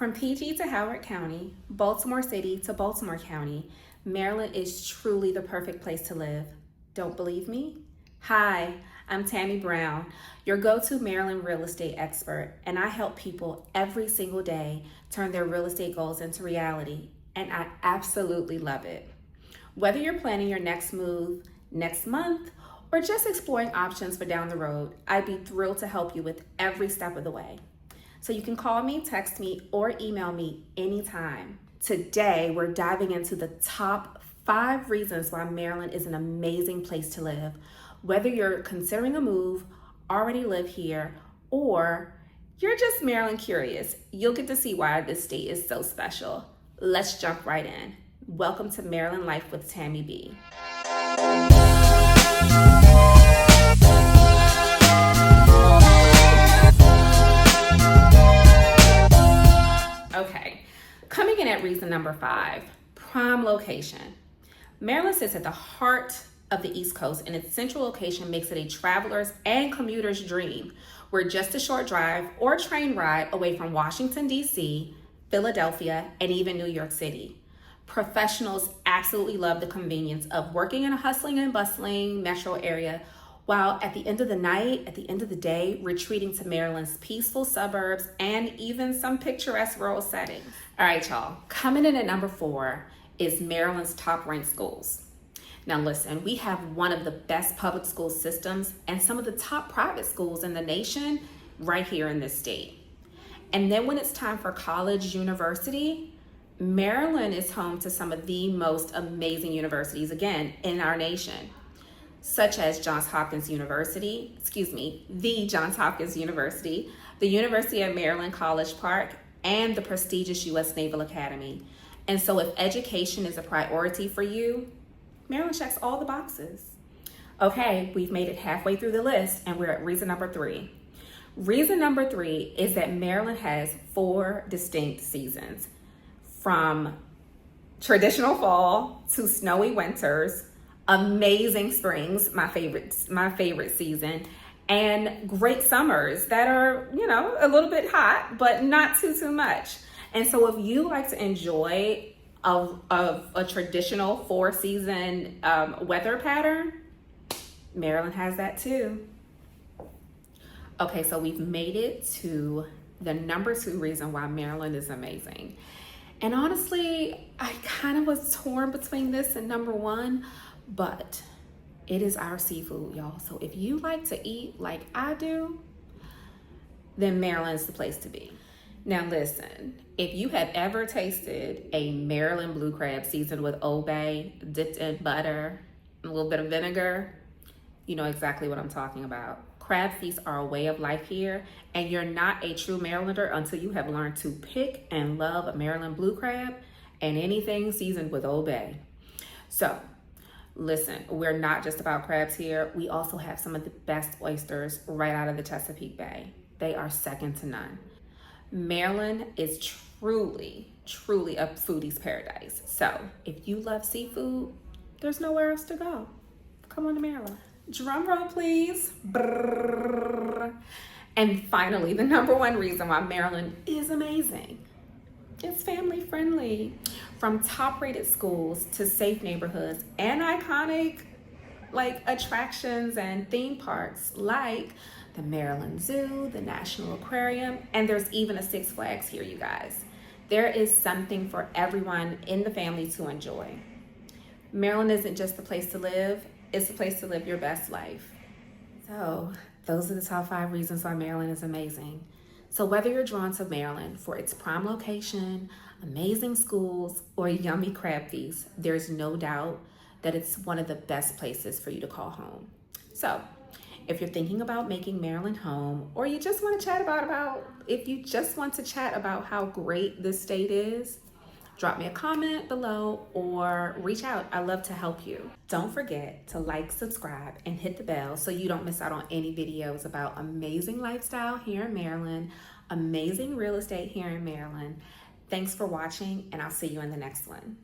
From PG to Howard County, Baltimore City to Baltimore County, Maryland is truly the perfect place to live. Don't believe me? Hi, I'm Tammy Brown, your go-to Maryland real estate expert, and I help people every single day turn their real estate goals into reality, and I absolutely love it. Whether you're planning your next move next month or just exploring options for down the road, I'd be thrilled to help you with every step of the way. So you can call me, text me, or email me anytime. Today, we're diving into the top 5 reasons why Maryland is an amazing place to live. Whether you're considering a move, already live here, or you're just Maryland curious, you'll get to see why this state is so special. Let's jump right in. Welcome to Maryland Life with Tammy B. Okay, coming in at reason number 5, prime location. Maryland sits at the heart of the East Coast, and its central location makes it a traveler's and commuter's dream. We're just a short drive or train ride away from Washington, D.C., Philadelphia, and even New York City. Professionals absolutely love the convenience of working in a hustling and bustling metro area, while at the end of the night, at the end of the day, retreating to Maryland's peaceful suburbs and even some picturesque rural settings. All right, y'all, coming in at number 4 is Maryland's top ranked schools. Now listen, we have one of the best public school systems and some of the top private schools in the nation right here in this state. And then when it's time for college, university, Maryland is home to some of the most amazing universities, again, in our nation, such as the Johns Hopkins University, the University of Maryland College Park, and the prestigious U.S. Naval Academy. And so if education is a priority for you, Maryland checks all the boxes. Okay, we've made it halfway through the list, and we're at reason number 3. Reason number 3 is that Maryland has 4 distinct seasons, from traditional fall to snowy winters, amazing springs, my favorite season, and great summers that are, a little bit hot, but not too much. And so if you like to enjoy a traditional 4-season weather pattern, Maryland has that too. Okay, so we've made it to the number 2 reason why Maryland is amazing. And honestly, I kind of was torn between this and number 1, but it is our seafood, y'all. So if you like to eat like I do, then Maryland's the place to be. Now listen, if you have ever tasted a Maryland blue crab seasoned with Old Bay, dipped in butter, and a little bit of vinegar, you know exactly what I'm talking about. Crab feasts are a way of life here, and you're not a true Marylander until you have learned to pick and love a Maryland blue crab and anything seasoned with Old Bay. So listen, we're not just about crabs here. We also have some of the best oysters right out of the Chesapeake Bay. They are second to none. Maryland is truly a foodie's paradise. So if you love seafood, there's nowhere else to go. Come on to Maryland. Drum roll, please. Brrr. And finally, the number 1 reason why Maryland is amazing. It's family friendly. From top-rated schools to safe neighborhoods and iconic attractions and theme parks like the Maryland Zoo, the National Aquarium, and there's even a Six Flags here, you guys. There is something for everyone in the family to enjoy. Maryland isn't just the place to live, it's the place to live your best life. So those are the top 5 reasons why Maryland is amazing. So whether you're drawn to Maryland for its prime location, amazing schools, or yummy crab feasts, there's no doubt that it's one of the best places for you to call home. So if you're thinking about making Maryland home, or you just want to chat about how great this state is, drop me a comment below or reach out. I love to help you. Don't forget to like, subscribe, and hit the bell so you don't miss out on any videos about amazing lifestyle here in Maryland, amazing real estate here in Maryland. Thanks for watching, and I'll see you in the next one.